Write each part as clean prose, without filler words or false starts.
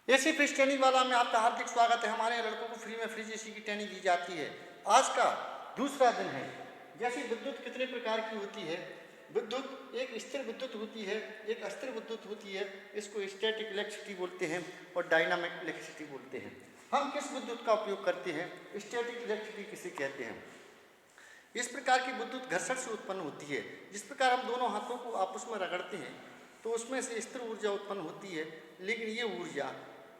AC fridge training वाला में आपका हार्दिक स्वागत है। हमारे यहाँ लड़कों को फ्री में फ्रिज एसी की ट्रेनिंग दी जाती है। आज का दूसरा दिन है। जैसे विद्युत कितने प्रकार की होती है। विद्युत एक स्थिर विद्युत होती है, एक अस्थिर विद्युत होती है। इसको स्टैटिक इलेक्ट्रिसिटी बोलते हैं और डायनामिक इलेक्ट्रिसिटी बोलते हैं। हम किस विद्युत का उपयोग करते हैं? स्टैटिक इलेक्ट्रिसिटी किसे कहते हैं? इस प्रकार की विद्युत घर्षण से उत्पन्न होती है। जिस प्रकार हम दोनों हाथों को आपस में रगड़ते हैं तो उसमें से स्थिर ऊर्जा उत्पन्न होती है, लेकिन ये ऊर्जा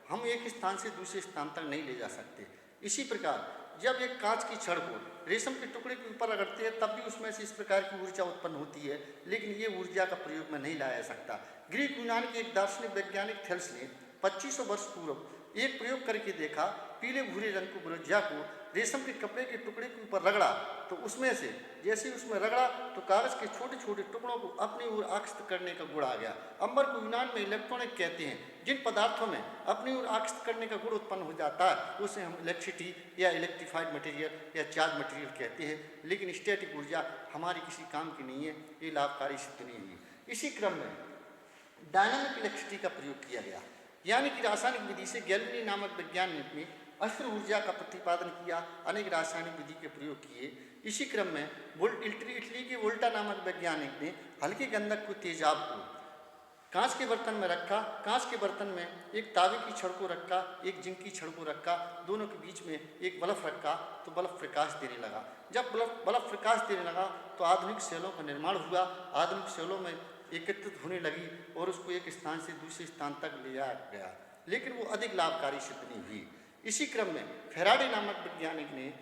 हम एक स्थान से दूसरे स्थान तक नहीं ले जा सकते। इसी प्रकार जब एक कांच की छड़ को रेशम के टुकड़े के ऊपर रगड़ते हैं तब भी उसमें से इस प्रकार की ऊर्जा उत्पन्न होती है, लेकिन ये ऊर्जा का प्रयोग में नहीं लाया जा सकता। ग्रीक यूनान के एक दार्शनिक वैज्ञानिक थेल्स ने 2500 वर्ष पूर्व एक प्रयोग करके देखा। पीले भूरे रंग को ब्रोंजा को रेशम के कपड़े के टुकड़े के ऊपर रगड़ा तो उसमें से जैसे ही उसमें रगड़ा तो कागज के छोटे छोटे टुकड़ों को अपनी ओर आकर्षित करने का गुण आ गया। अंबर को यूनान में इलेक्ट्रॉनिक कहते हैं। जिन पदार्थों में अपनी ओर आकर्षित करने का गुण उत्पन्न हो जाता है उसे हम इलेक्ट्रिसिटी या इलेक्ट्रीफाइड मटेरियल या चार्ज मटेरियल कहते हैं, लेकिन स्टैटिक ऊर्जा हमारी किसी काम की नहीं है, ये लाभकारी सिद्ध नहीं हुई। इसी क्रम में डायनामिक इलेक्ट्रिसिटी का प्रयोग किया गया, यानी कि रासायनिक विधि से गैल्वेनी नामक वैज्ञानिक ने अस्थिर ऊर्जा का प्रतिपादन किया, अनेक रासायनिक विधि के प्रयोग किए। इसी क्रम में इटली के वोल्टा नामक वैज्ञानिक ने हल्के गंधक को तेजाब को कांच के बर्तन में रखा। कांच के बर्तन में एक तांबे की छड़ को रखा, एक जिंक की छड़ को रखा, दोनों के बीच में एक बल्ब रखा तो बल्ब प्रकाश देने लगा। जब बल्ब प्रकाश देने लगा तो आधुनिक सेलों का निर्माण हुआ। आधुनिक सेलों में एकत्रित होने लगी और उसको एक स्थान से दूसरे स्थान तक ले जाया गया, लेकिन वो अधिक लाभकारी सिद्ध नहीं हुई। इसी क्रम में फैराडे नामक वैज्ञानिक ने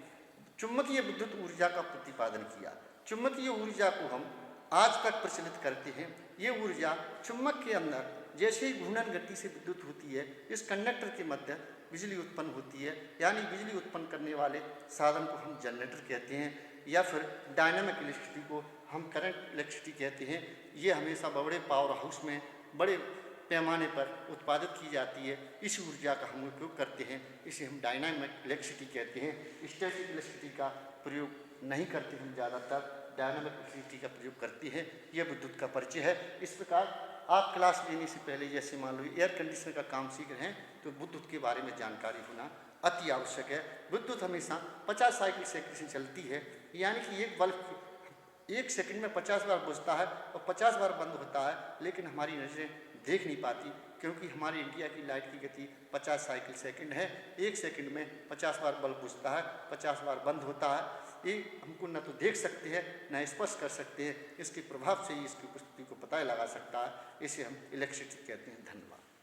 चुंबकीय विद्युत ऊर्जा का प्रतिपादन किया। चुंबकीय ऊर्जा को हम आज तक प्रचलित करते हैं। ये ऊर्जा चुंबक के अंदर जैसे ही घूर्णन गति से विद्युत होती है, इस कंडक्टर के मध्य बिजली उत्पन्न होती है, यानी बिजली उत्पन्न करने वाले साधन को हम जनरेटर कहते हैं या फिर डायनामिक इलेक्ट्रिसिटी को हम करंट इलेक्ट्रिसिटी कहते हैं। ये हमेशा बड़े पावर हाउस में बड़े पैमाने पर उत्पादित की जाती है। इस ऊर्जा का हम उपयोग करते हैं, इसे हम डायनामिक इलेक्ट्रिसिटी कहते हैं। स्टैटिक इलेक्ट्रिसिटी का प्रयोग नहीं करते, हम ज़्यादातर डायनामिक इलेक्ट्रिसिटी का प्रयोग करते हैं। यह विद्युत का परिचय है। इस प्रकार आप क्लास लेने से पहले जैसे मान लो एयर कंडीशनर का काम सीख रहे हैं तो विद्युत के बारे में जानकारी होना अति आवश्यक है। विद्युत हमेशा 50 साइकिल से चलती है, यानी कि एक बल्ब 1 सेकंड में 50 बार बुझता है और 50 बार बंद होता है, लेकिन हमारी नज़रें देख नहीं पाती क्योंकि हमारी इंडिया की लाइट की गति 50 साइकिल सेकंड है। 1 सेकंड में 50 बार बल्ब बुझता है, 50 बार बंद होता है। ये हमको न तो देख सकते हैं न स्पर्श कर सकते हैं। इसके प्रभाव से ही इसकी उपस्थिति को पता लगा सकता है। इसे हम इलेक्ट्रिसिटी कहते हैं। धन्यवाद।